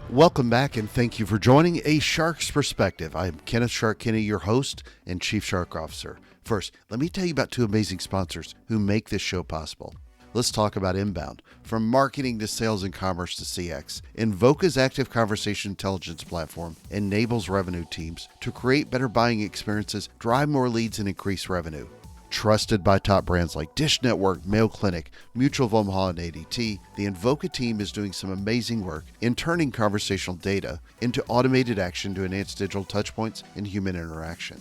Welcome back and thank you for joining A Shark's Perspective. I am Kenneth Shark Kinney, your host and Chief Shark Officer. First, let me tell you about two amazing sponsors who make this show possible. Let's talk about Inbound. From marketing to sales and commerce to CX, Invoca's active conversation intelligence platform enables revenue teams to create better buying experiences, drive more leads, and increase revenue. Trusted by top brands like Dish Network, Mayo Clinic, Mutual of Omaha, and ADT, the Invoca team is doing some amazing work in turning conversational data into automated action to enhance digital touchpoints and human interaction.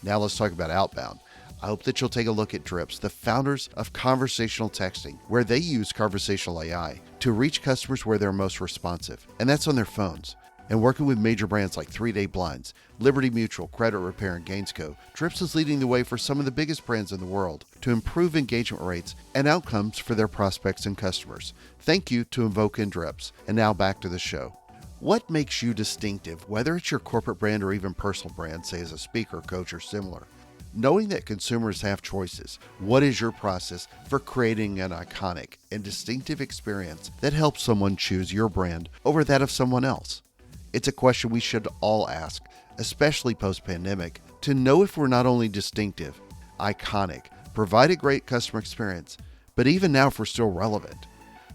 Now let's talk about Outbound. I hope that you'll take a look at Drips, the founders of conversational texting, where they use conversational AI to reach customers where they're most responsive, and that's on their phones. And working with major brands like 3 Day Blinds, Liberty Mutual, Credit Repair, and Gainsco, Drips is leading the way for some of the biggest brands in the world to improve engagement rates and outcomes for their prospects and customers. Thank you to Invoca and Drips. And now back to the show. What makes you distinctive, whether it's your corporate brand or even personal brand, say as a speaker, coach, or similar? Knowing that consumers have choices, what is your process for creating an iconic and distinctive experience that helps someone choose your brand over that of someone else? It's a question we should all ask, especially post-pandemic, to know if we're not only distinctive, iconic, provide a great customer experience, but even now if we're still relevant.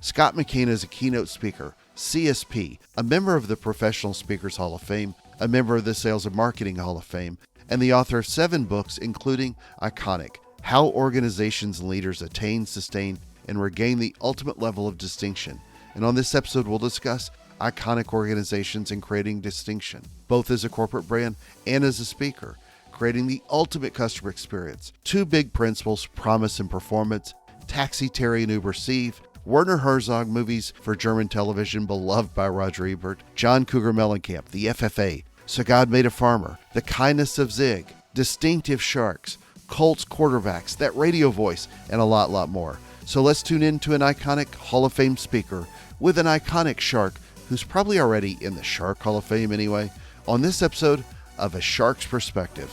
Scott McKain is a keynote speaker, CSP, a member of the Professional Speakers Hall of Fame, a member of the Sales and Marketing Hall of Fame, and the author of 7 books, including Iconic: How Organizations and Leaders Attain, Sustain, and Regain the Ultimate Level of Distinction. And on this episode, we'll discuss iconic organizations and creating distinction, both as a corporate brand and as a speaker, creating the ultimate customer experience. 2 big principles: promise and performance, Taxi, Terry, and Uber Steve, Werner Herzog movies for German television beloved by Roger Ebert, John Cougar Mellencamp, the FFA, So God Made a Farmer, The Kindness of Zig, Distinctive Sharks, Colts quarterbacks, That Radio Voice, and a lot more. So let's tune in to an iconic Hall of Fame speaker with an iconic shark who's probably already in the Shark Hall of Fame anyway, on this episode of A Shark's Perspective.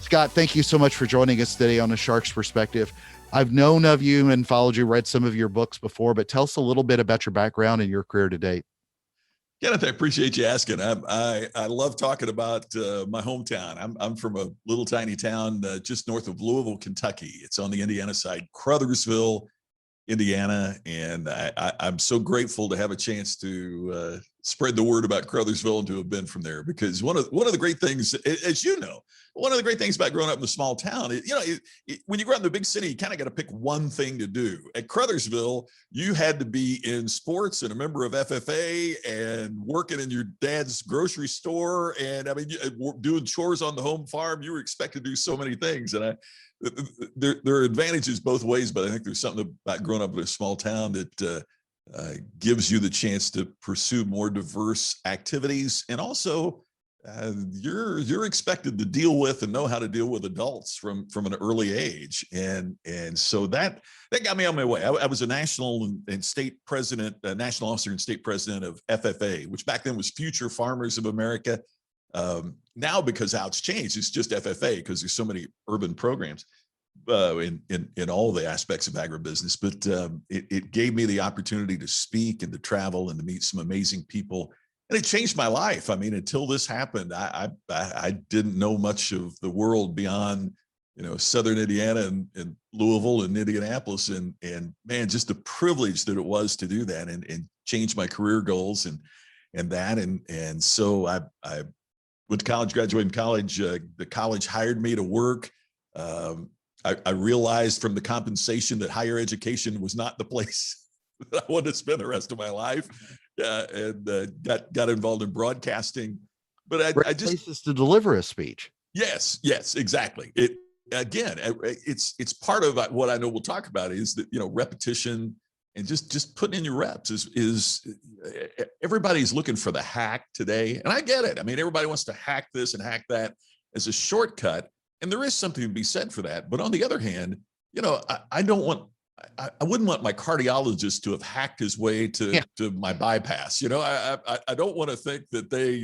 Scott, thank you so much for joining us today on A Shark's Perspective. I've known of you and followed you, read some of your books before, but tell us a little bit about your background and your career to date. Kenneth, I appreciate you asking. I love talking about my hometown. I'm from a little tiny town just north of Louisville, Kentucky. It's on the Indiana side, Crothersville, Indiana, and I'm so grateful to have a chance to spread the word about Crothersville and to have been from there. Because one of the great things, as you know, one of the great things about growing up in a small town, when you grow up in the big city, you kind of got to pick one thing to do. At Crothersville, you had to be in sports and a member of FFA and working in your dad's grocery store, and doing chores on the home farm. You were expected to do so many things, and there are advantages both ways, but I think there's something about growing up in a small town that gives you the chance to pursue more diverse activities, and also you're expected to deal with and know how to deal with adults from an early age, and so that got me on my way. I was a national and state president, national officer and state president of FFA, which back then was Future Farmers of America. Now, because how it's changed, it's just FFA because there's so many urban programs in all the aspects of agribusiness. But it gave me the opportunity to speak and to travel and to meet some amazing people, and it changed my life. I mean, until this happened, I didn't know much of the world beyond Southern Indiana and Louisville and Indianapolis, and man, just the privilege that it was to do that and change my career goals and so I went to college, graduated from college. The college hired me to work. I realized from the compensation that higher education was not the place that I wanted to spend the rest of my life, and got involved in broadcasting. But I just places to deliver a speech. Yes, exactly. It's part of what I know we'll talk about is that repetition and just putting in your reps is everybody's looking for the hack today. And I get it. I mean, everybody wants to hack this and hack that as a shortcut. And there is something to be said for that. But on the other hand, I wouldn't want my cardiologist to have hacked his way to my bypass. I don't want to think that they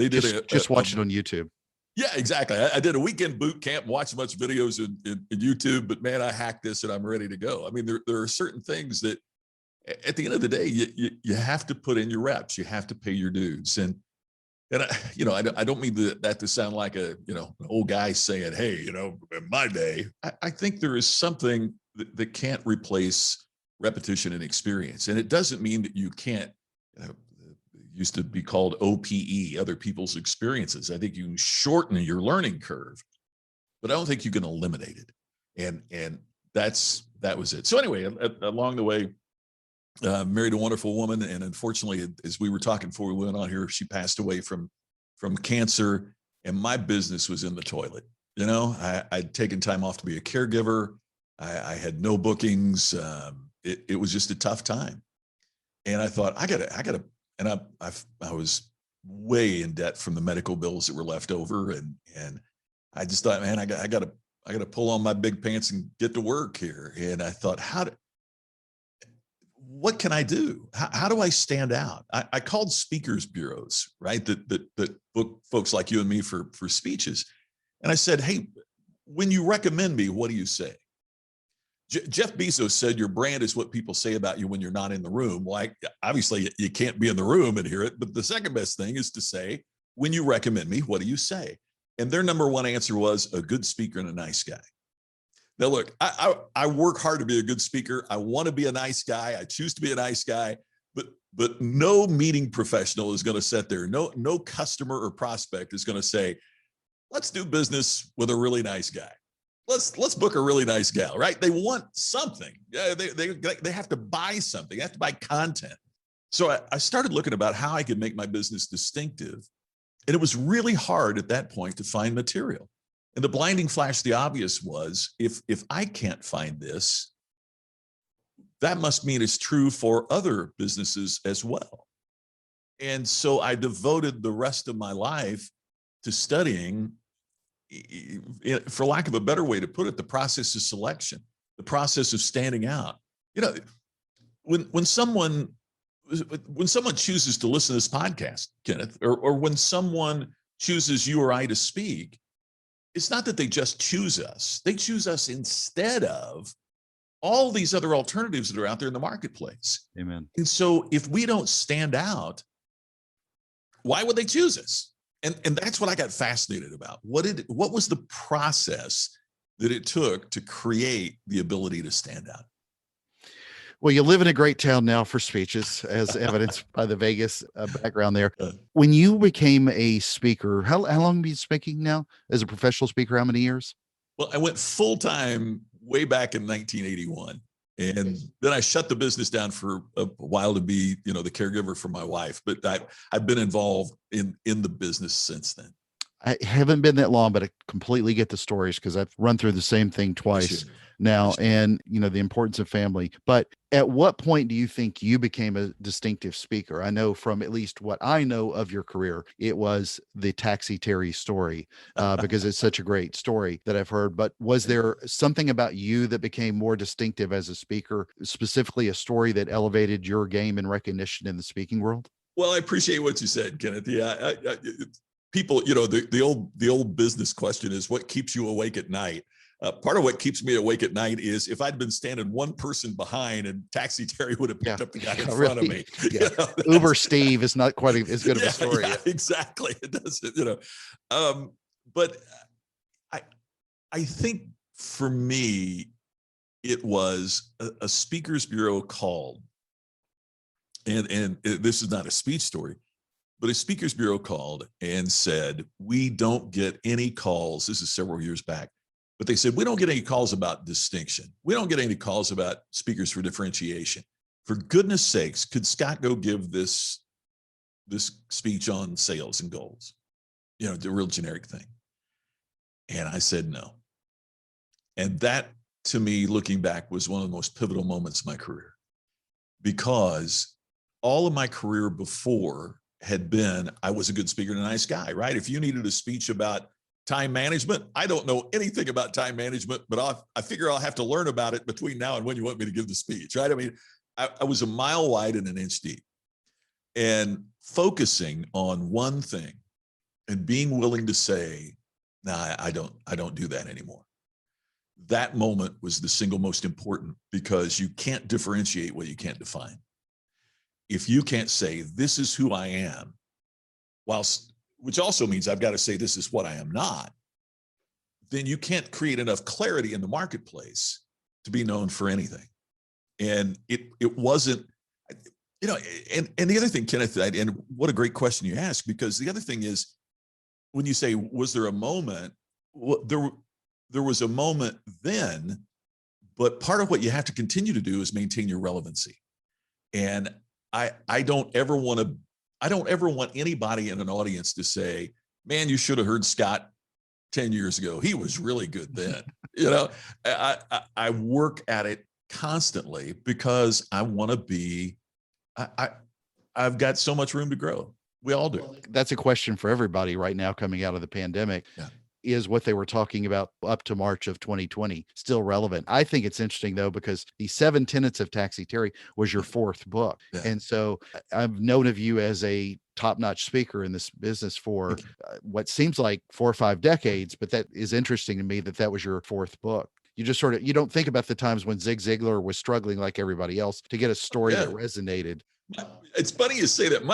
did just watch it on YouTube. Yeah, exactly. I did a weekend boot camp and watched a bunch of videos in YouTube, but man, I hacked this and I'm ready to go. I mean, there are certain things that at the end of the day, you have to put in your reps. You have to pay your dues. And I don't mean that to sound like an old guy saying, hey, in my day. I think there is something that can't replace repetition and experience. And it doesn't mean that you can't, it used to be called OPE, other people's experiences. I think you can shorten your learning curve, but I don't think you can eliminate it. And that was it. So anyway, along the way, married a wonderful woman, and unfortunately, as we were talking before we went on here, she passed away from cancer, and my business was in the toilet. I'd taken time off to be a caregiver. I had no bookings. It was just a tough time, and I thought I gotta, and I was way in debt from the medical bills that were left over, and I just thought, man, I gotta pull on my big pants and get to work here. And I thought, what can I do? How do I stand out? I called speakers bureaus, right? That book folks like you and me for speeches. And I said, hey, when you recommend me, what do you say? Jeff Bezos said, your brand is what people say about you when you're not in the room. Well, obviously you can't be in the room and hear it, but the second best thing is to say, when you recommend me, what do you say? And their number one answer was a good speaker and a nice guy. Now, look, I work hard to be a good speaker. I want to be a nice guy. I choose to be a nice guy, but no meeting professional is going to sit there. No customer or prospect is going to say, let's do business with a really nice guy. Let's book a really nice gal, right? They want something. They have to buy something. They have to buy content. So I started looking about how I could make my business distinctive. And it was really hard at that point to find material. And the blinding flash, the obvious was, if I can't find this, that must mean it's true for other businesses as well. And so I devoted the rest of my life to studying, for lack of a better way to put it, the process of selection, the process of standing out. When someone chooses to listen to this podcast, Kenneth, or when someone chooses you or I to speak, it's not that they just choose us. They choose us instead of all these other alternatives that are out there in the marketplace. Amen. And so if we don't stand out, why would they choose us? And that's what I got fascinated about. What was the process that it took to create the ability to stand out? Well, you live in a great town now for speeches, as evidenced by the Vegas background there. When you became a speaker, how long have you been speaking now as a professional speaker? How many years? Well, I went full time way back in 1981. And then I shut the business down for a while to be, the caregiver for my wife. But I've been involved in the business since then. I haven't been that long, but I completely get the stories because I've run through the same thing twice now, and the importance of family. But at what point do you think you became a distinctive speaker? I know from at least what I know of your career, it was the Taxi Terry story, because it's such a great story that I've heard. But was there something about you that became more distinctive as a speaker, specifically a story that elevated your game and recognition in the speaking world? Well, I appreciate what you said, Kenneth. Yeah, people, the old business question is, what keeps you awake at night? Part of what keeps me awake at night is if I'd been standing one person behind and Taxi Terry would have picked up the guy in front of me. Yeah. Uber Steve is not quite as good of a story. Yeah, exactly. It doesn't, but I think for me, it was a speakers bureau called, and this is not a speech story, but a speakers bureau called and said, we don't get any calls. This is several years back, but they said, we don't get any calls about distinction. We don't get any calls about speakers for differentiation. For goodness sakes, could Scott go give this speech on sales and goals? The real generic thing. And I said no. And that, to me, looking back, was one of the most pivotal moments of my career, because all of my career before had been, I was a good speaker and a nice guy, right? If you needed a speech about time management, I don't know anything about time management, but I figure I'll have to learn about it between now and when you want me to give the speech, right? I mean, I was a mile wide and an inch deep, and focusing on one thing and being willing to say, no, I don't do that anymore. that moment was the single most important, because you can't differentiate what you can't define. If you can't say, this is who I am, which also means I've got to say, this is what I am not, then you can't create enough clarity in the marketplace to be known for anything. And it wasn't, and the other thing, Kenneth, and what a great question you asked, because the other thing is, when you say, was there a moment? Well, there was a moment then, but part of what you have to continue to do is maintain your relevancy. And I don't ever want anybody in an audience to say, man, you should have heard Scott 10 years ago. He was really good then. I work at it constantly because I want to be, I've got so much room to grow. We all do. That's a question for everybody right now coming out of the pandemic. Yeah. Is what they were talking about up to March of 2020 still relevant? I think it's interesting, though, because the 7 Tenets of Taxi Terry was your 4th book. Yeah. And so I've known of you as a top-notch speaker in this business for what seems like 4 or 5 decades, but that is interesting to me that was your 4th book. You just you don't think about the times when Zig Ziglar was struggling like everybody else to get a story that resonated. It's funny you say that.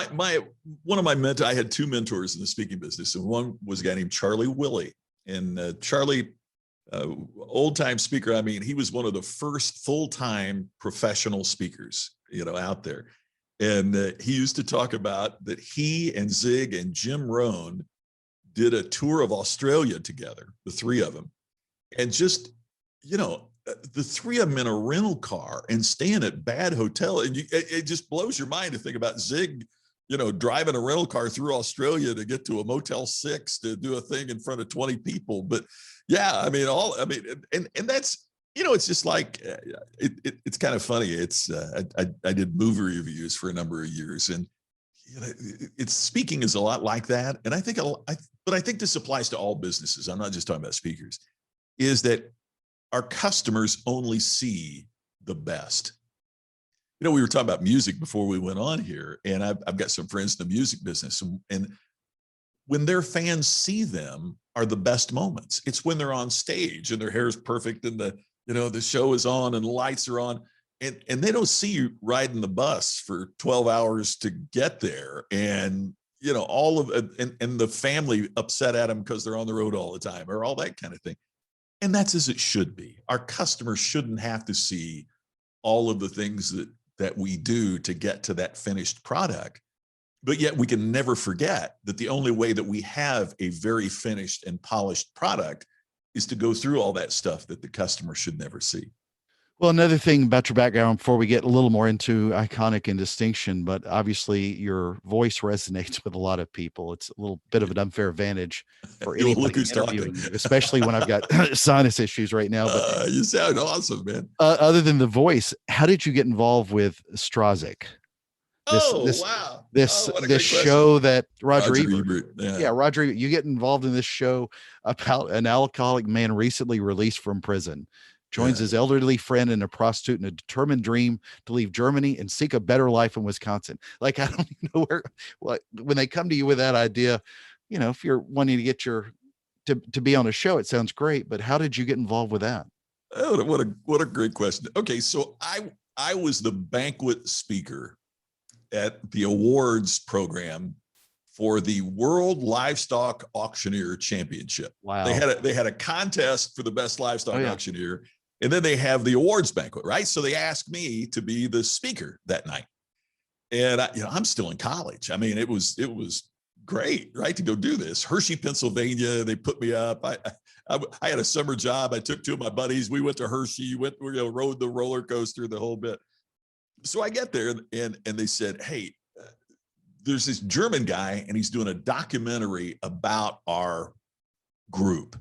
One of my mentors, I had 2 mentors in the speaking business, and one was a guy named Charlie Willie. And Charlie, old time speaker. I mean, he was one of the first full-time professional speakers, out there. And he used to talk about that he and Zig and Jim Rohn did a tour of Australia together, the 3 of them, and just, the 3 of them in a rental car and staying at bad hotel. And it just blows your mind to think about Zig, driving a rental car through Australia to get to a Motel 6 to do a thing in front of 20 people. But yeah, and that's, it's just like, it's kind of funny. It's, I did movie reviews for a number of years, and it's speaking is a lot like that. And I think, but I think this applies to all businesses. I'm not just talking about speakers, is that our customers only see the best. We were talking about music before we went on here, and I've got some friends in the music business, and when their fans see them are the best moments. It's when they're on stage and their hair is perfect and the show is on and the lights are on, and they don't see you riding the bus for 12 hours to get there, and all of it, and the family upset at them because they're on the road all the time, or all that kind of thing. And that's as it should be. Our customers shouldn't have to see all of the things that we do to get to that finished product. But yet we can never forget that the only way that we have a very finished and polished product is to go through all that stuff that the customer should never see. Well, another thing about your background before we get a little more into iconic and distinction, but obviously your voice resonates with a lot of people. It's a little bit of an unfair advantage for anybody interviewing you, especially when I've got sinus issues right now. But you sound awesome, man. Other than the voice, how did you get involved with Strazik? Wow. This show that Roger Ebert. Yeah, Roger Ebert. You get involved in this show about an alcoholic man recently released from prison. Joins his elderly friend and a prostitute in a determined dream to leave Germany and seek a better life in Wisconsin. Like, I don't even know when they come to you with that idea, if you're wanting to get to be on a show, it sounds great, but how did you get involved with that? Oh, what a great question. Okay. So I was the banquet speaker at the awards program for the World Livestock Auctioneer Championship. Wow. They had a contest for the best livestock auctioneer. And then they have the awards banquet, right? So they asked me to be the speaker that night. And I'm still in college. I mean, it was great, right, to go do this. Hershey, Pennsylvania, they put me up. I had a summer job. I took 2 of my buddies. We went to Hershey, rode the roller coaster, the whole bit. So I get there and they said, hey, there's this German guy and he's doing a documentary about our group.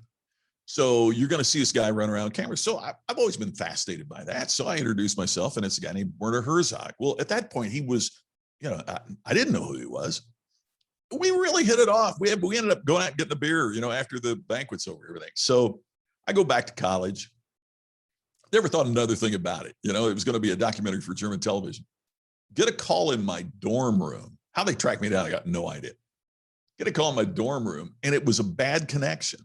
So you're going to see this guy run around camera. So I've always been fascinated by that. So I introduced myself, and it's a guy named Werner Herzog. Well, at that point, he was, I didn't know who he was. We really hit it off. We ended up going out and getting a beer, after the banquet's over, everything. So I go back to college. Never thought another thing about it. It was going to be a documentary for German television. Get a call in my dorm room. How they tracked me down, I got no idea. Get a call in my dorm room, and it was a bad connection.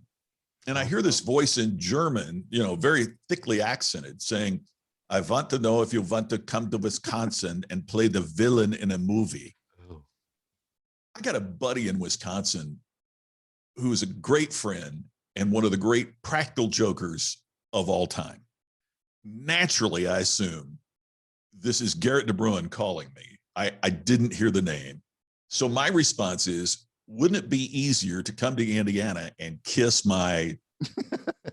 And I hear this voice in German, very thickly accented, saying, I want to know if you want to come to Wisconsin and play the villain in a movie. Oh. I got a buddy in Wisconsin who is a great friend and one of the great practical jokers of all time. Naturally, I assume this is Garrett DeBruin calling me. I didn't hear the name. So my response is, wouldn't it be easier to come to Indiana and kiss my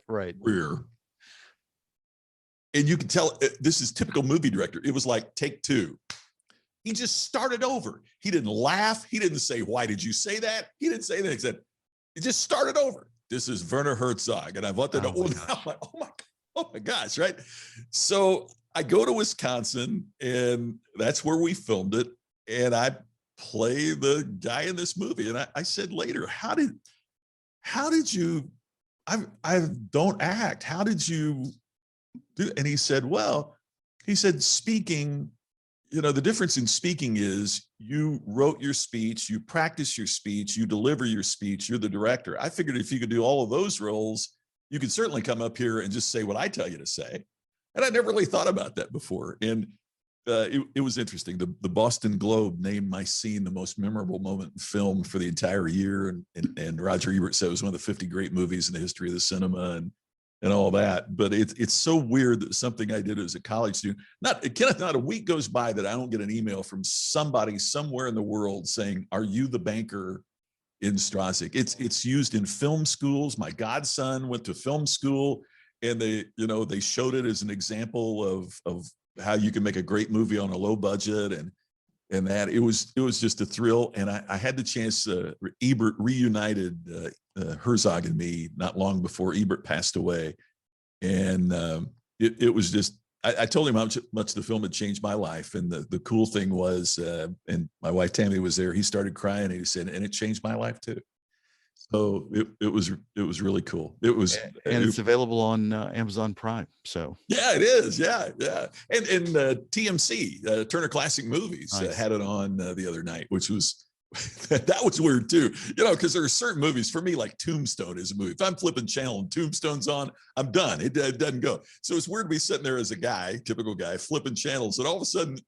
right rear? And you can tell this is typical movie director. It was like take two. He just started over. He didn't laugh. He didn't say, why did you say that? He didn't say anything. He said, it just started over. This is Werner Herzog. And I wanted to, oh my gosh, right? So I go to Wisconsin, and that's where we filmed it. And I play the guy in this movie. And I said later, how did you, I don't act. How did you do? And he said, speaking, the difference in speaking is you wrote your speech, you practice your speech, you deliver your speech, you're the director. I figured if you could do all of those roles, you could certainly come up here and just say what I tell you to say. And I never really thought about that before. And it was interesting. The Boston Globe named my scene the most memorable moment in film for the entire year. And Roger Ebert said it was one of the 50 great movies in the history of the cinema and all that. But it's so weird that something I did as a college student, Kenneth, not a week goes by that I don't get an email from somebody somewhere in the world saying, are you the banker in Strasik? It's used in film schools. My godson went to film school, and they showed it as an example of how you can make a great movie on a low budget, and that it was just a thrill. And I had the chance, Ebert reunited Herzog and me not long before Ebert passed away. And it was just, I told him how much the film had changed my life. And the cool thing was, and my wife Tammy was there, he started crying, and he said, and it changed my life too. So it was really cool. And it's available on Amazon Prime. So yeah, it is. Yeah. And TMC, Turner Classic Movies, nice. Had it on the other night, which was that was weird too. Because there are certain movies for me, like Tombstone is a movie. If I'm flipping channel and Tombstone's on, I'm done. It doesn't go. So it's weird to be sitting there as a guy, typical guy, flipping channels, and all of a sudden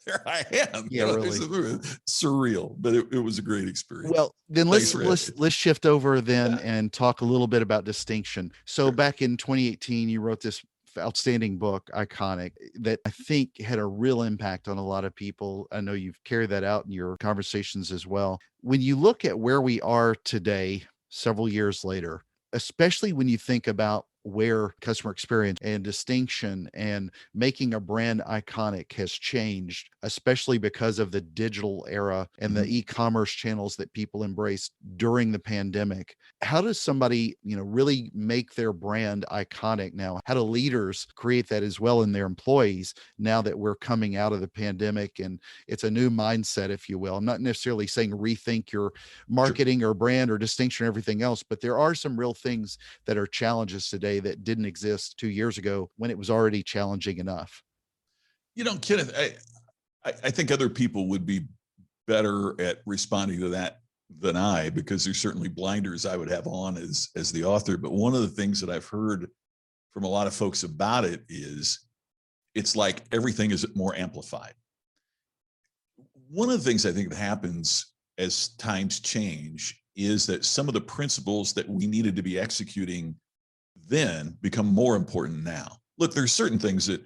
there I am. Yeah, really surreal, but it was a great experience. Well, then let's shift over then and talk a little bit about distinction. So back in 2018, you wrote this outstanding book, Iconic, that I think had a real impact on a lot of people. I know you've carried that out in your conversations as well. When you look at where we are today, several years later, especially when you think about where customer experience and distinction and making a brand iconic has changed, especially because of the digital era and the e-commerce channels that people embraced during the pandemic. How does somebody, really make their brand iconic now? How do leaders create that as well in their employees now that we're coming out of the pandemic and it's a new mindset, if you will? I'm not necessarily saying rethink your marketing or brand or distinction or everything else, but there are some real things that are challenges today that didn't exist 2 years ago when it was already challenging enough. Kenneth, I think other people would be better at responding to that than I, because there's certainly blinders I would have on as the author. But one of the things that I've heard from a lot of folks about it is it's like everything is more amplified. One of the things I think that happens as times change is that some of the principles that we needed to be executing then become more important now. Look, there's certain things that,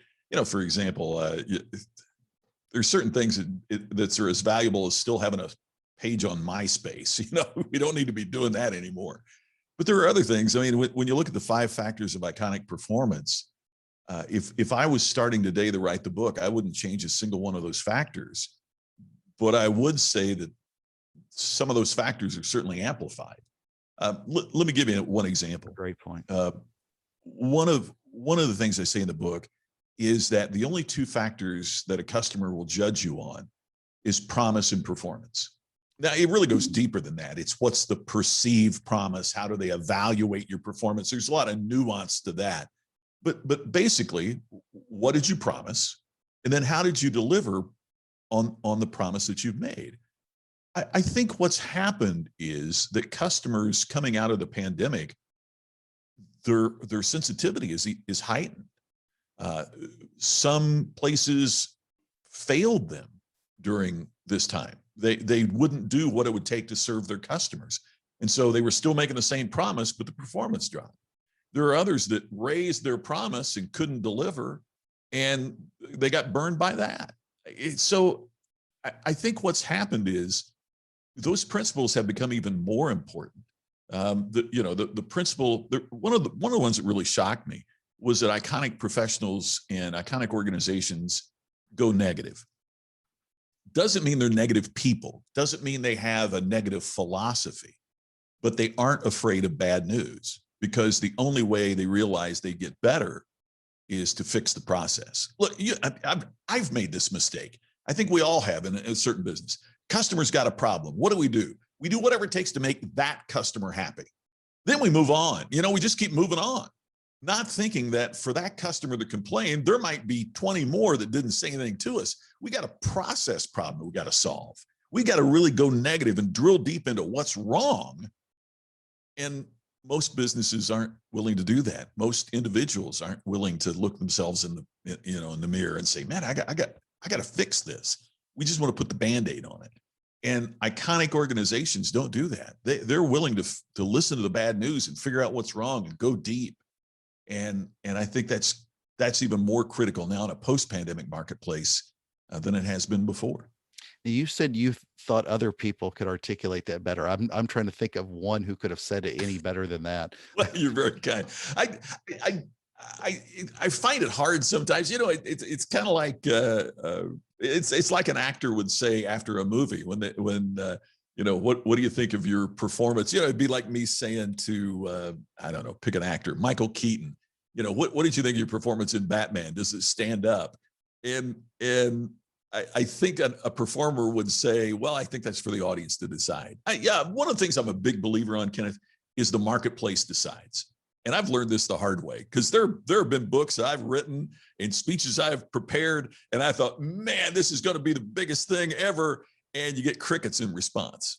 for example, there's certain things that are as valuable as still having a page on MySpace. We don't need to be doing that anymore. But there are other things. I mean, when you look at the 5 factors of iconic performance, if I was starting today to write the book, I wouldn't change a single one of those factors. But I would say that some of those factors are certainly amplified. Let me give you one example. Great point. One of the things I say in the book is that the only 2 factors that a customer will judge you on is promise and performance. Now, it really goes deeper than that. It's what's the perceived promise? How do they evaluate your performance? There's a lot of nuance to that. But basically, what did you promise? And then how did you deliver on the promise that you've made? I think what's happened is that customers coming out of the pandemic their sensitivity is heightened. Some places failed them during this time. They wouldn't do what it would take to serve their customers. And so they were still making the same promise, but the performance dropped. There are others that raised their promise and couldn't deliver, and they got burned by that. So I think what's happened is those principles have become even more important. The principle, one of the ones that really shocked me was that iconic professionals and iconic organizations go negative. Doesn't mean they're negative people. Doesn't mean they have a negative philosophy, but they aren't afraid of bad news, because the only way they realize they get better is to fix the process. Look, I've made this mistake. I think we all have in a certain business. Customers got a problem. What do? We do whatever it takes to make that customer happy. Then we move on. We just keep moving on, not thinking that for that customer that complained, there might be 20 more that didn't say anything to us. We got a process problem we got to solve. We got to really go negative and drill deep into what's wrong. And most businesses aren't willing to do that. Most individuals aren't willing to look themselves in the mirror and say, man, I got to fix this. We just want to put the Band-Aid on it. And iconic organizations don't do that. They're willing to listen to the bad news and figure out what's wrong and go deep. And I think that's even more critical now in a post-pandemic marketplace than it has been before. You said you thought other people could articulate that better. I'm trying to think of one who could have said it any better than that. Well, you're very kind. I find it hard sometimes. It's kind of like it's like an actor would say after a movie when what do you think of your performance? It'd be like me saying to I don't know, pick an actor, Michael Keaton. What did you think of your performance in Batman? Does it stand up? And I think a performer would say, well, I think that's for the audience to decide. One of the things I'm a big believer on, Kenneth, is the marketplace decides. And I've learned this the hard way, because there have been books I've written and speeches I've prepared, and I thought, man, this is going to be the biggest thing ever. And you get crickets in response.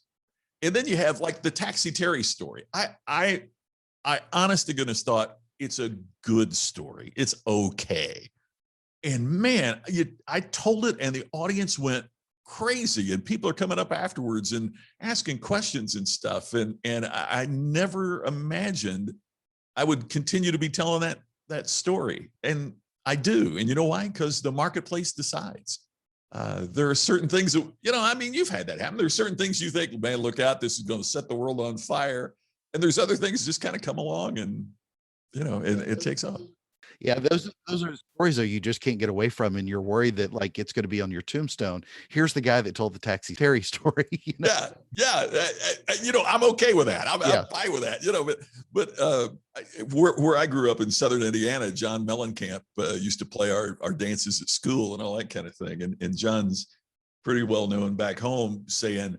And then you have like the Taxi Terry story. I honest to goodness thought it's a good story. It's okay. And man, I told it and the audience went crazy, and people are coming up afterwards and asking questions and stuff. And I never imagined I would continue to be telling that story. And I do. And you know why? Because the marketplace decides. There are certain things that, you've had that happen. There's certain things you think, man, look out, this is going to set the world on fire. And there's other things just kind of come along and, it takes off. Yeah, those are stories that you just can't get away from, and you're worried that like it's going to be on your tombstone. Here's the guy that told the Taxi Terry story. Yeah. I'm okay with that. I'm fine with that. But where I grew up in Southern Indiana, John Mellencamp used to play our dances at school and all that kind of thing. And John's pretty well known back home saying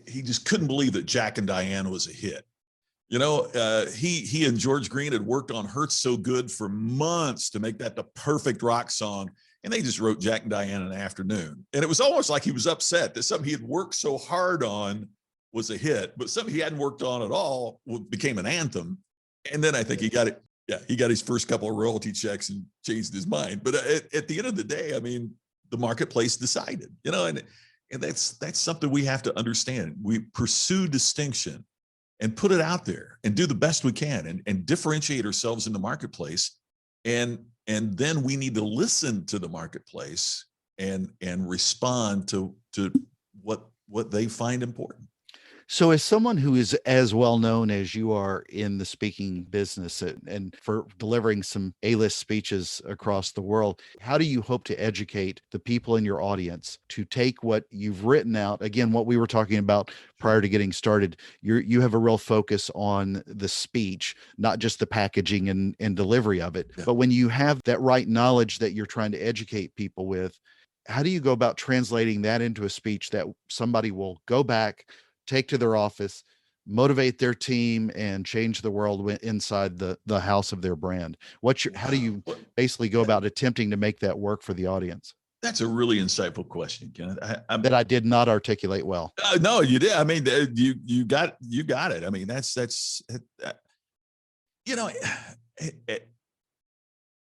he just couldn't believe that Jack and Diane was a hit. He and George Green had worked on Hurts So Good for months to make that the perfect rock song. And they just wrote Jack and Diane in an afternoon. And it was almost like he was upset that something he had worked so hard on was a hit, but something he hadn't worked on at all became an anthem. And then I think he got it. Yeah, he got his first couple of royalty checks and changed his mind. But at the end of the day, the marketplace decided, and that's something we have to understand. We pursue distinction and put it out there and do the best we can and differentiate ourselves in the marketplace. And then we need to listen to the marketplace and respond to what they find important. So as someone who is as well known as you are in the speaking business and for delivering some A-list speeches across the world, how do you hope to educate the people in your audience to take what you've written out? Again, what we were talking about prior to getting started, you have a real focus on the speech, not just the packaging and delivery of it. Yeah. But when you have that right knowledge that you're trying to educate people with, how do you go about translating that into a speech that somebody will go back, take to their office, motivate their team, and change the world inside the house of their brand? How do you basically go about attempting to make that work for the audience? That's a really insightful question, Kenneth. That I did not articulate well. No, you did. You got it. That's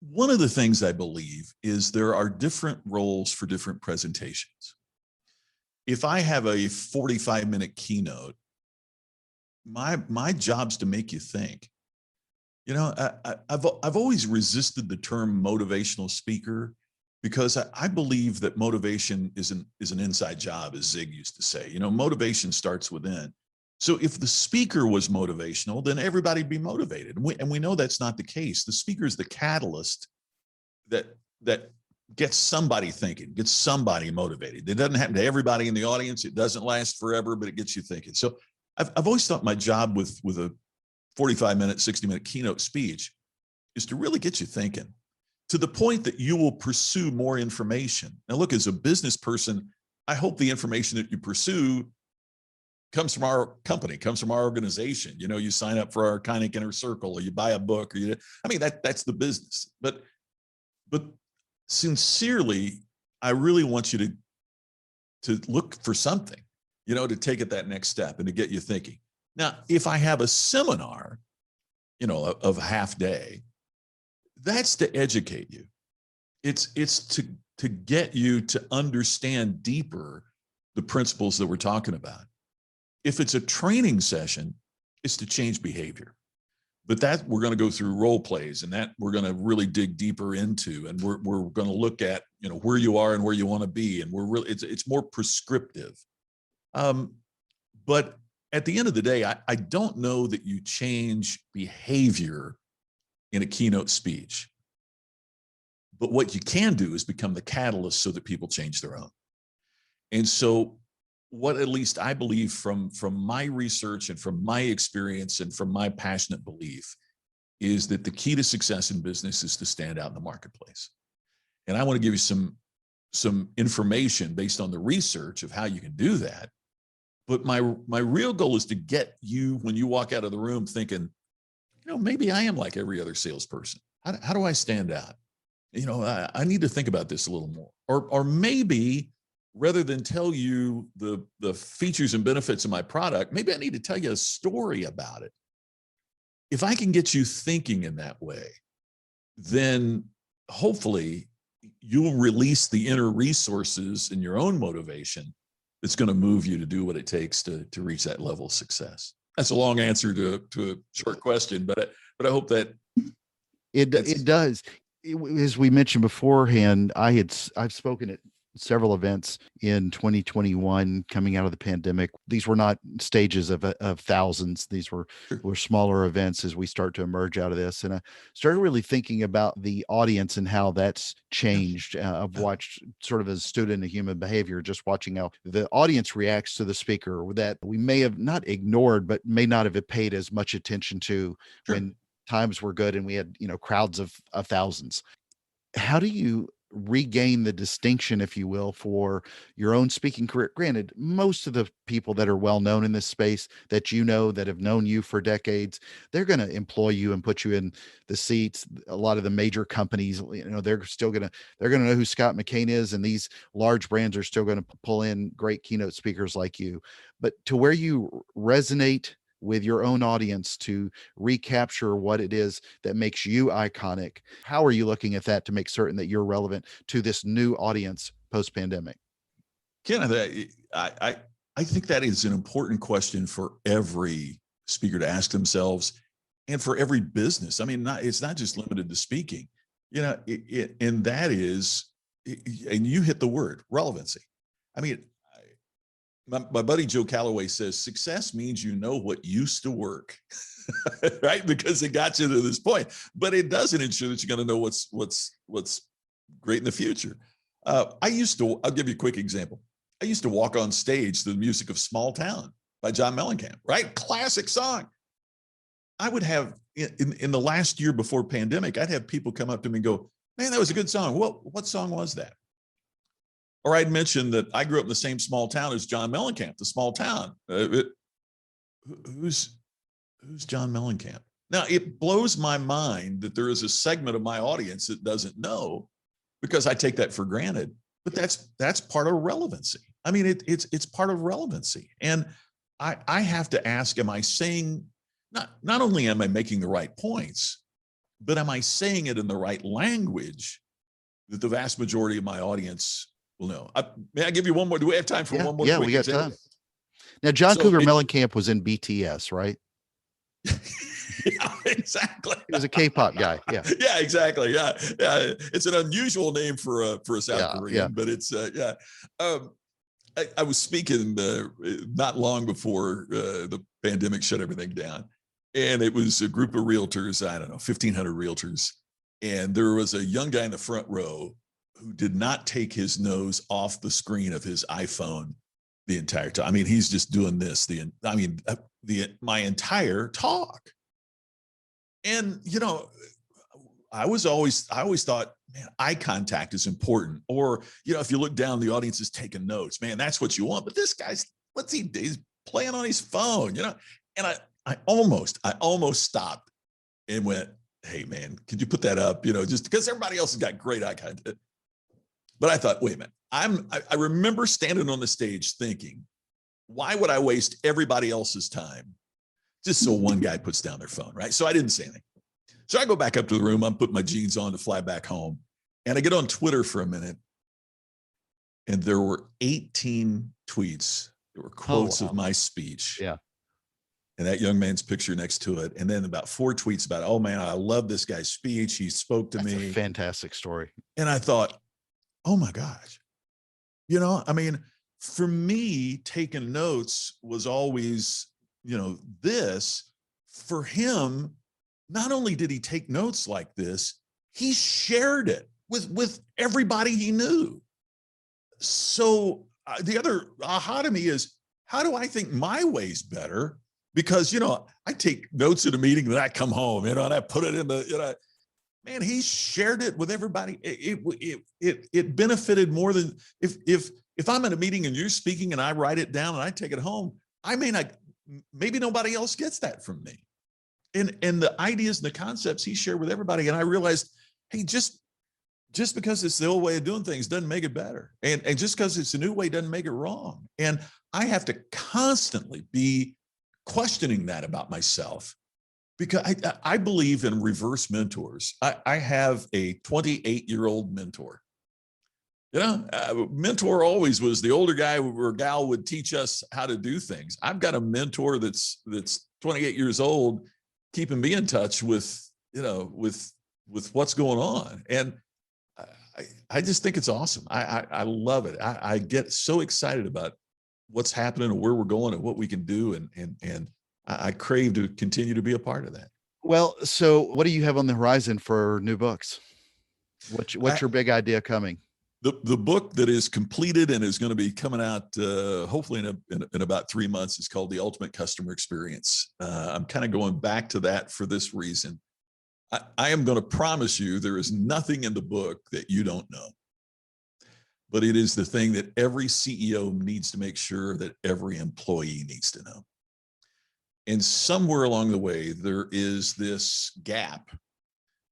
One of the things I believe is there are different roles for different presentations. If I have a 45-minute keynote, my job's to make you think. You know, I've always resisted the term motivational speaker because I believe that motivation is an inside job, as Zig used to say. You know, motivation starts within. So if the speaker was motivational, then everybody'd be motivated. And we know that's not the case. The speaker is the catalyst that gets somebody thinking, gets somebody motivated. It doesn't happen to everybody in the audience. It doesn't last forever, but it gets you thinking. So I've always thought my job with a 45-minute, 60-minute keynote speech is to really get you thinking to the point that you will pursue more information. Now, look, as a business person, I hope the information that you pursue comes from our company, comes from our organization. You know, you sign up for our Keynote Inner Circle, or you buy a book, or that's the business. But sincerely, I really want you to look for something, you know, to take it that next step and to get you thinking. Now, if I have a seminar, you know, of half day, that's to educate you. It's to get you to understand deeper the principles that we're talking about. If it's a training session, it's to change behavior. But that we're going to go through role plays, and that we're going to really dig deeper into, and we're going to look at, you know, where you are and where you want to be, and we're really it's more prescriptive. But at the end of the day, I don't know that you change behavior in a keynote speech. But what you can do is become the catalyst so that people change their own. And so what at least I believe from my research and from my experience and from my passionate belief is that the key to success in business is to stand out in the marketplace. And I want to give you some information based on the research of how you can do that. But my real goal is to get you, when you walk out of the room, thinking, you know, maybe I am like every other salesperson. How do I stand out? You know, I need to think about this a little more. Or maybe rather than tell you the features and benefits of my product, maybe I need to tell you a story about it. If I can get you thinking in that way, then hopefully you'll release the inner resources in your own motivation that's going to move you to do what it takes to reach that level of success. That's a long answer to a short question, but I hope that it does. As we mentioned beforehand, I've spoken at several events in 2021 coming out of the pandemic. These were not stages of thousands. These were smaller events as we start to emerge out of this. And I started really thinking about the audience and how that's changed. I've watched, sort of as a student of human behavior, just watching how the audience reacts to the speaker that we may have not ignored, but may not have paid as much attention to when times were good and we had, you know, crowds of thousands. How do you regain the distinction, if you will, for your own speaking career? Granted, most of the people that are well known in this space that you know, that have known you for decades, they're going to employ you and put you in the seats. A lot of the major companies, you know, they're going to know who Scott McKain is, and these large brands are still going to pull in great keynote speakers like you. But to where you resonate with your own audience, to recapture what it is that makes you iconic, how are you looking at that to make certain that you're relevant to this new audience post-pandemic? Kenneth, I think that is an important question for every speaker to ask themselves, and for every business. I mean, it's not just limited to speaking, you know, and that is, and you hit the word, relevancy. I mean, my buddy Joe Calloway says success means you know what used to work, right? Because it got you to this point, but it doesn't ensure that you're going to know what's great in the future. I'll give you a quick example. I used to walk on stage to the music of Small Town by John Mellencamp, right? Classic song. I would have, in the last year before pandemic, I'd have people come up to me and go, man, that was a good song. What song was that? Or I'd mentioned that I grew up in the same small town as John Mellencamp, the Small Town. Who's John Mellencamp? Now, it blows my mind that there is a segment of my audience that doesn't know, because I take that for granted. But that's part of relevancy. I mean, it's part of relevancy. And I have to ask, am I saying, not only am I making the right points, but am I saying it in the right language that the vast majority of my audience will know? May I give you one more? Do we have time for one more? Yeah, we got example? time. Now, John Cougar Mellencamp was in BTS, right? Yeah, exactly. He was a K-pop guy. Yeah. Yeah, exactly. Yeah. It's an unusual name for a South Korean, but it's I was speaking not long before the pandemic shut everything down, and it was a group of realtors. I don't know, 1,500 realtors, and there was a young guy in the front row who did not take his nose off the screen of his iPhone the entire time. I mean, he's just doing this. My entire talk. And, I always thought, man, eye contact is important. Or, if you look down, the audience is taking notes, man, that's what you want. But this guy's, he's playing on his phone, and I almost stopped and went, hey man, could you put that up? Just because everybody else has got great eye contact. But I thought, wait a minute, I remember standing on the stage thinking, why would I waste everybody else's time just so one guy puts down their phone, right? So I didn't say anything. So I go back up to the room. I'm putting my jeans on to fly back home. And I get on Twitter for a minute. And there were 18 tweets. There were quotes of my speech. Yeah. And that young man's picture next to it. And then about 4 tweets about, oh man, I love this guy's speech. He spoke to me. That's a fantastic story. And I thought, oh my gosh. For me, taking notes was always, this. For him, not only did he take notes like this, he shared it with everybody he knew. So the other aha to me is, how do I think my way's better? Because, I take notes at a meeting, then I come home, and I put it in the, man, he shared it with everybody. It benefited more than if I'm in a meeting and you're speaking and I write it down and I take it home, maybe nobody else gets that from me. And the ideas and the concepts he shared with everybody. And I realized, hey, just because it's the old way of doing things doesn't make it better. And just because it's a new way doesn't make it wrong. And I have to constantly be questioning that about myself, because I believe in reverse mentors. I have a 28-year-old mentor. Mentor always was the older guy or gal would teach us how to do things. I've got a mentor that's 28 years old, keeping me in touch with what's going on. And I just think it's awesome. I love it. I get so excited about what's happening and where we're going and what we can do. And I crave to continue to be a part of that. Well, so what do you have on the horizon for new books? What's your big idea coming? The book that is completed and is going to be coming out hopefully in about 3 months is called The Ultimate Customer Experience. I'm kind of going back to that for this reason. I am going to promise you there is nothing in the book that you don't know. But it is the thing that every CEO needs to make sure that every employee needs to know. And somewhere along the way, there is this gap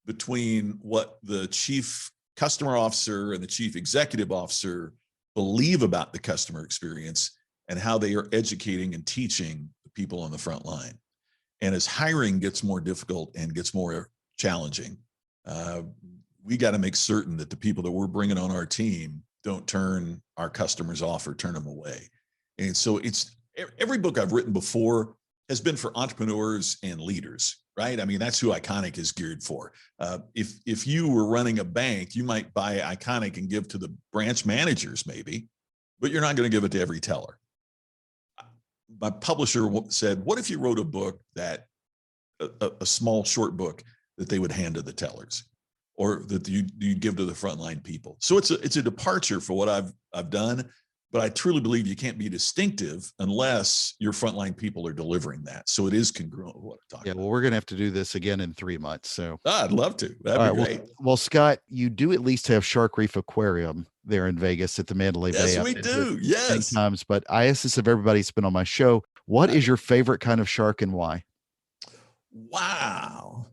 between what the chief customer officer and the chief executive officer believe about the customer experience and how they are educating and teaching the people on the front line. And as hiring gets more difficult and gets more challenging, we got to make certain that the people that we're bringing on our team don't turn our customers off or turn them away. And so every book I've written before has been for entrepreneurs and leaders, right? I mean, that's who Iconic is geared for. If you were running a bank, you might buy Iconic and give to the branch managers maybe, but you're not going to give it to every teller. My publisher said, what if you wrote a book that, a small short book that they would hand to the tellers, or that you give to the frontline people? So it's a departure for what I've done. But I truly believe you can't be distinctive unless your frontline people are delivering that. So it is congruent with what I'm talking about. Well, we're going to have to do this again in 3 months. So I'd love to. That'd be great. Well, Scott, you do at least have Shark Reef Aquarium there in Vegas at the Mandalay Bay. Yes, we do. Yes. Times, but I ask this of everybody who's been on my show. What is your favorite kind of shark and why? Wow.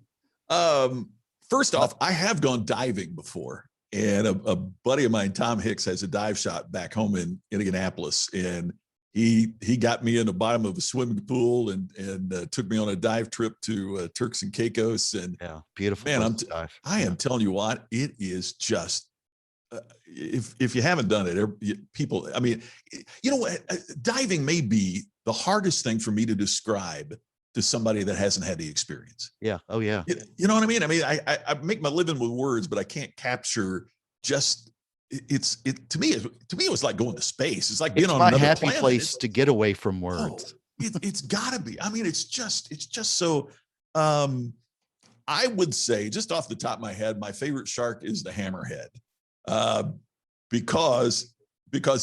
First off, I have gone diving before. And a buddy of mine, Tom Hicks, has a dive shop back home in Indianapolis. And he got me in the bottom of a swimming pool and took me on a dive trip to Turks and Caicos. And Yeah, beautiful. man, I Yeah. am telling you what, it is just, if you haven't done it, people, I mean, you know what, diving may be the hardest thing for me to describe to somebody that hasn't had the experience. Yeah. Oh yeah. You know what I mean? I mean, I make my living with words, but I can't capture just, to me, it was like going to space. It's like being on my another happy planet. place to get away from Oh, words. it's gotta be. I mean, it's just so, I would say, just off the top of my head, my favorite shark is the hammerhead, because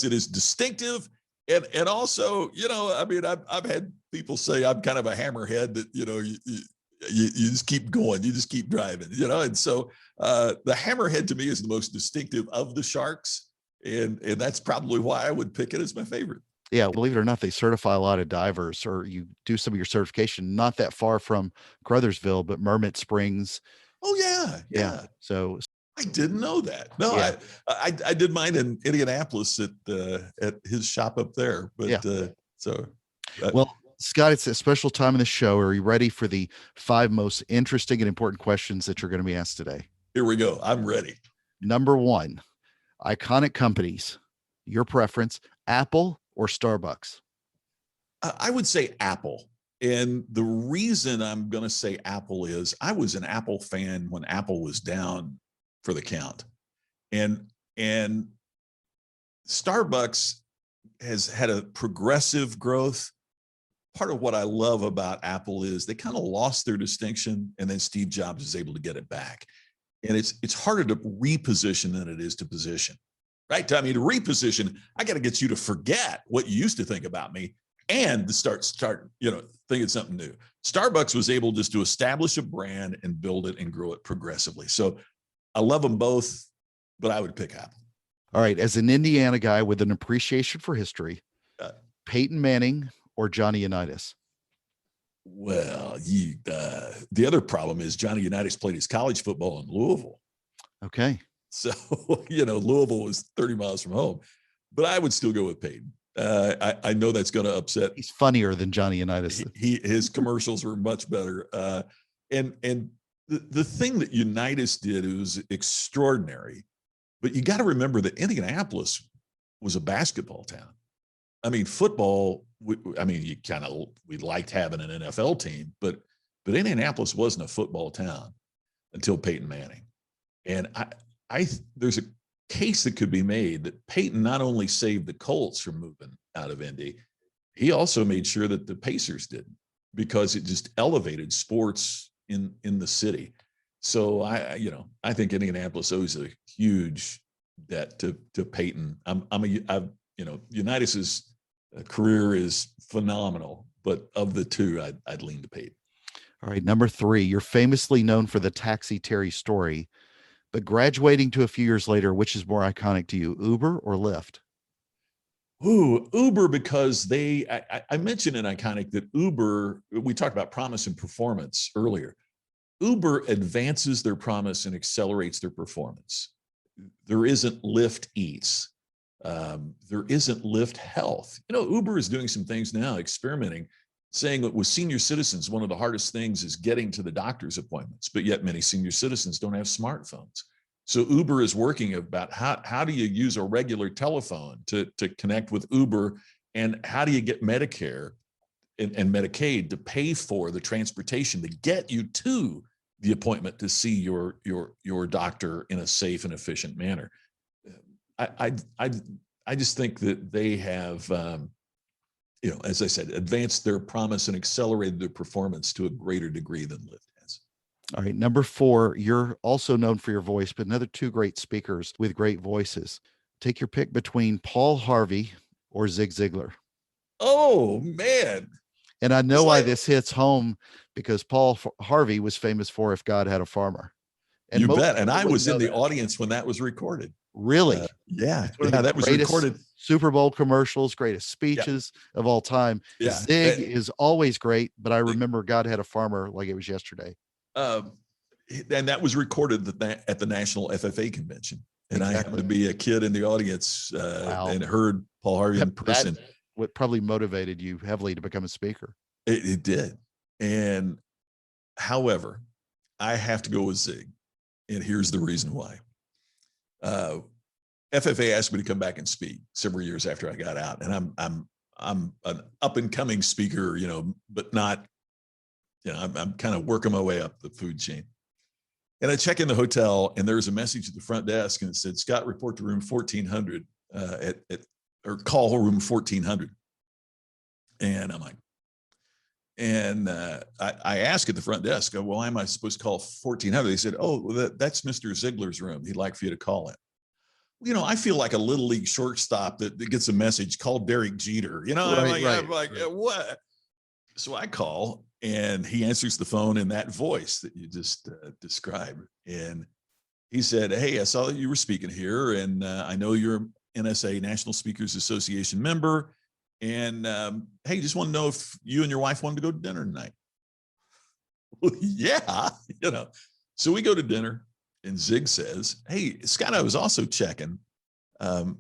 it is distinctive. And also, you know, I mean, I've had people say I'm kind of a hammerhead, that, you know, you just keep going, you just keep driving, you know. And so the hammerhead to me is the most distinctive of the sharks. And that's probably why I would pick it as my favorite. Yeah, believe it or not, they certify a lot of divers, or you do some of your certification not that far from Crothersville, but Mermitt Springs. Oh yeah. Yeah. So I didn't know that. No, yeah. I did mine in Indianapolis at his shop up there. But Yeah. So Well, Scott, it's a special time in the show. Are you ready for the 5 most interesting and important questions that you're going to be asked today? Here we go. I'm ready. Number 1, iconic companies. Your preference, Apple or Starbucks? I would say Apple. And the reason I'm going to say Apple is I was an Apple fan when Apple was down for the count. And Starbucks has had a progressive growth. Part of what I love about Apple is they kind of lost their distinction, and then Steve Jobs is able to get it back. And it's harder to reposition than it is to position, right? I mean, to reposition, I got to get you to forget what you used to think about me and to start, you know, thinking something new. Starbucks was able just to establish a brand and build it and grow it progressively. So I love them both, but I would pick Apple. All right. As an Indiana guy with an appreciation for history, Peyton Manning or Johnny Unitas? Well, the other problem is Johnny Unitas played his college football in Louisville. Okay. So, you know, Louisville was 30 miles from home, but I would still go with Peyton. I know that's going to upset. He's funnier than Johnny Unitas. His commercials were much better. And the thing that Unitas did, it was extraordinary, but you got to remember that Indianapolis was a basketball town. I mean, football, we liked having an NFL team, but Indianapolis wasn't a football town until Peyton Manning. And there's a case that could be made that Peyton not only saved the Colts from moving out of Indy, he also made sure that the Pacers didn't, because it just elevated sports in the city. So I think Indianapolis owes a huge debt to Peyton. Unitas's career is phenomenal, but of the two, I'd lean to Peyton. All right. Number 3, you're famously known for the Taxi Terry story, but graduating to a few years later, which is more iconic to you, Uber or Lyft? Ooh, Uber, because I mentioned in Iconic that Uber, we talked about promise and performance earlier. Uber advances their promise and accelerates their performance. There isn't Lyft Eats. There isn't Lyft Health. You know, Uber is doing some things now, experimenting, saying that with senior citizens, one of the hardest things is getting to the doctor's appointments, but yet many senior citizens don't have smartphones. So Uber is working about how do you use a regular telephone to connect with Uber, and how do you get Medicare and Medicaid to pay for the transportation to get you to the appointment to see your doctor in a safe and efficient manner. I just think that they have, as I said, advanced their promise and accelerated their performance to a greater degree than Lyft has. All right. Number 4, you're also known for your voice, but another 2 great speakers with great voices. Take your pick between Paul Harvey or Zig Ziglar. Oh, man. And I know why this hits home, because Paul Harvey was famous for If God Had a Farmer. And you bet. And I was in the audience when that was recorded. Really? Yeah. That was recorded. Super Bowl commercials, greatest speeches of all time. Yeah. Zig is always great, but I remember God Had a Farmer like it was yesterday. And that was recorded at the National FFA convention. And I happened to be a kid in the audience and heard Paul Harvey in person. what probably motivated you heavily to become a speaker. It did. And however, I have to go with Zig. And here's the reason why. FFA asked me to come back and speak several years after I got out. And I'm an up and coming speaker, but not, I'm kind of working my way up the food chain. And I check in the hotel, and there's a message at the front desk, and it said, "Scott, report to room 1400 or call room 1400." And I'm like, I asked at the front desk, "Well, why am I supposed to call 1400?" They said, "Oh, well, that's Mr. Ziegler's room. He'd like for you to call it." I feel like a little league shortstop that gets a message, "Call Derek Jeter." I'm like, what? So I call, and he answers the phone in that voice that you just described. And he said, "Hey, I saw that you were speaking here, and I know you're NSA, National Speakers Association member. And hey, just want to know if you and your wife wanted to go to dinner tonight." Well, yeah, So we go to dinner, and Zig says, "Hey, Scott, I was also checking. I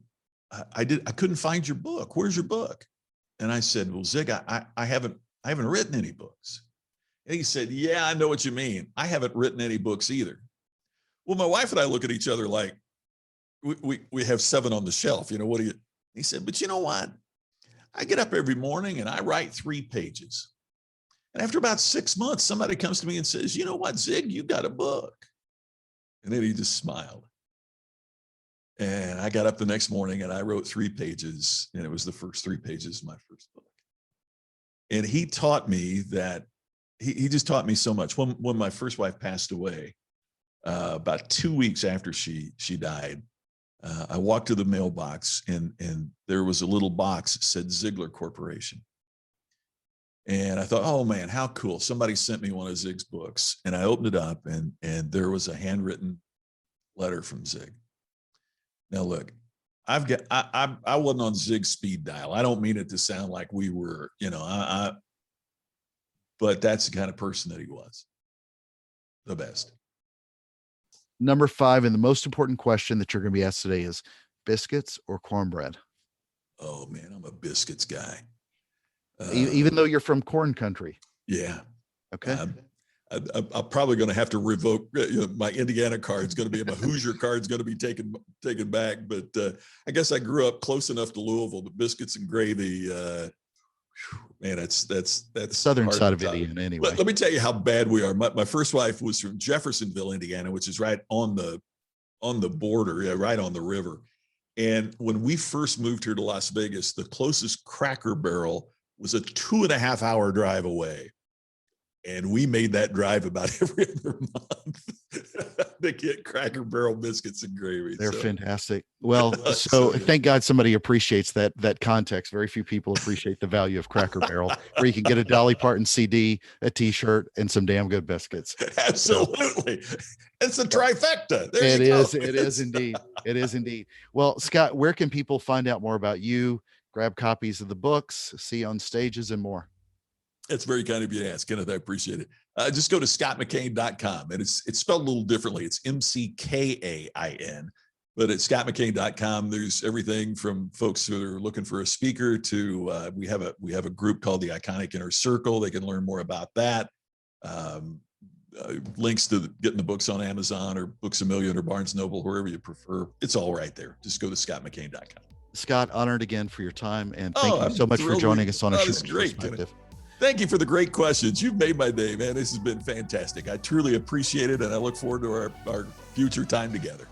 couldn't find your book. Where's your book?" And I said, "Well, Zig, I haven't written any books." And he said, "Yeah, I know what you mean. I haven't written any books either." Well, my wife and I look at each other like we have 7 on the shelf. What do you? He said, "But you know what? I get up every morning and I write 3 pages. And after about 6 months, somebody comes to me and says, 'You know what, Zig, you got a book.'" And then he just smiled. And I got up the next morning and I wrote 3 pages, and it was the first 3 pages of my first book. And he taught me that he just taught me so much. When my first wife passed away, about 2 weeks after she died, I walked to the mailbox, and there was a little box that said Ziegler Corporation. And I thought, oh man, how cool. Somebody sent me one of Zig's books. And I opened it up, and there was a handwritten letter from Zig. Now look, I wasn't on Zig's speed dial. I don't mean it to sound like we were, but that's the kind of person that he was. The best. Number 5, and the most important question that you're going to be asked today is biscuits or cornbread? Oh man, I'm a biscuits guy. Even though you're from corn country. Yeah. Okay. I'm probably going to have to revoke my Indiana card. It's going to be my Hoosier card's going to be taken back. But I guess I grew up close enough to Louisville. The biscuits and gravy, man, that's southern side of Indiana anyway. Let me tell you how bad we are. My first wife was from Jeffersonville, Indiana, which is right on the border, right on the river. And when we first moved here to Las Vegas, the closest Cracker Barrel was a 2.5-hour drive away. And we made that drive about every other month to get Cracker Barrel biscuits and gravy. They're fantastic. Well, so thank God somebody appreciates that context. Very few people appreciate the value of Cracker Barrel, where you can get a Dolly Parton CD, a T-shirt, and some damn good biscuits. Absolutely. It's a trifecta. It is indeed. It is indeed. Well, Scott, where can people find out more about you, grab copies of the books, see you on stages, and more? It's very kind of you to ask, Kenneth. I appreciate it. Just go to scottmckain.com, and it's spelled a little differently. It's McKain, but at scottmckain.com, there's everything from folks who are looking for a speaker to we have a group called the Iconic Inner Circle. They can learn more about that. Links to getting the books on Amazon or Books A Million or Barnes Noble, wherever you prefer. It's all right there. Just go to scottmckain.com. Scott, honored again for your time, and thank you so much for joining us on A Shark Perspective. Thank you for the great questions. You've made my day, man. This has been fantastic. I truly appreciate it, and I look forward to our future time together.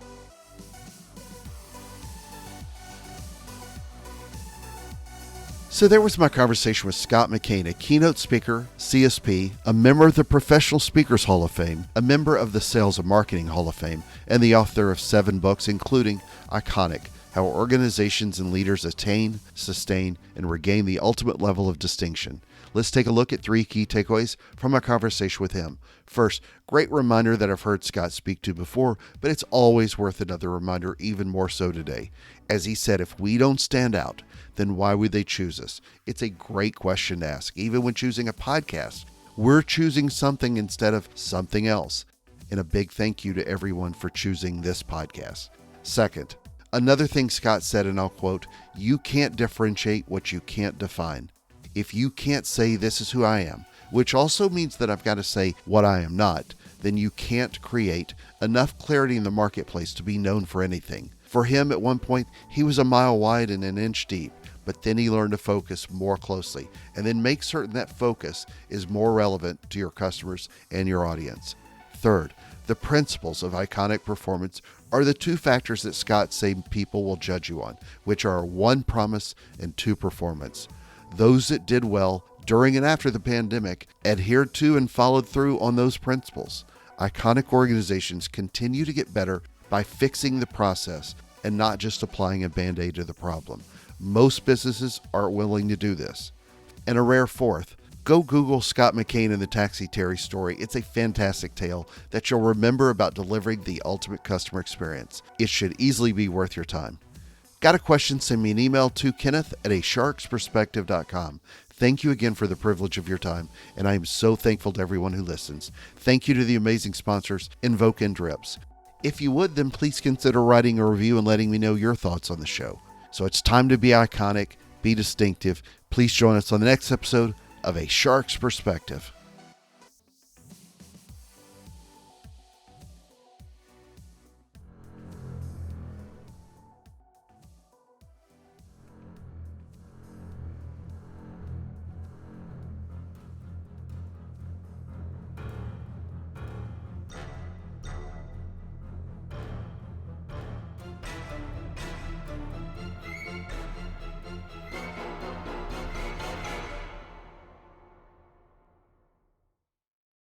So there was my conversation with Scott McKain, a keynote speaker, CSP, a member of the Professional Speakers Hall of Fame, a member of the Sales and Marketing Hall of Fame, and the author of 7 books, including Iconic: How Organizations and Leaders Attain, Sustain, and Regain the Ultimate Level of Distinction. Let's take a look at 3 key takeaways from our conversation with him. First, great reminder that I've heard Scott speak to before, but it's always worth another reminder, even more so today. As he said, if we don't stand out, then why would they choose us? It's a great question to ask, even when choosing a podcast. We're choosing something instead of something else. And a big thank you to everyone for choosing this podcast. Second, Another thing Scott said, and I'll quote, "You can't differentiate what you can't define. If you can't say this is who I am," which also means that I've got to say what I am not, then you can't create enough clarity in the marketplace to be known for anything. For him, at one point, he was a mile wide and an inch deep, but then he learned to focus more closely and then make certain that focus is more relevant to your customers and your audience. Third, the principles of iconic performance are the two factors that Scott say people will judge you on, which are 1, promise, and 2, performance. Those that did well during and after the pandemic adhered to and followed through on those principles. Iconic organizations continue to get better by fixing the process and not just applying a Band-Aid to the problem. Most businesses aren't willing to do this. And a rare fourth, go Google Scott McKain and the Taxi Terry story. It's a fantastic tale that you'll remember about delivering the ultimate customer experience. It should easily be worth your time. Got a question? Send me an email to kenneth@asharksperspective.com. Thank you again for the privilege of your time, and I am so thankful to everyone who listens. Thank you to the amazing sponsors, Invoke and Drips. If you would, then please consider writing a review and letting me know your thoughts on the show. So it's time to be iconic, be distinctive. Please join us on the next episode of A Shark's Perspective.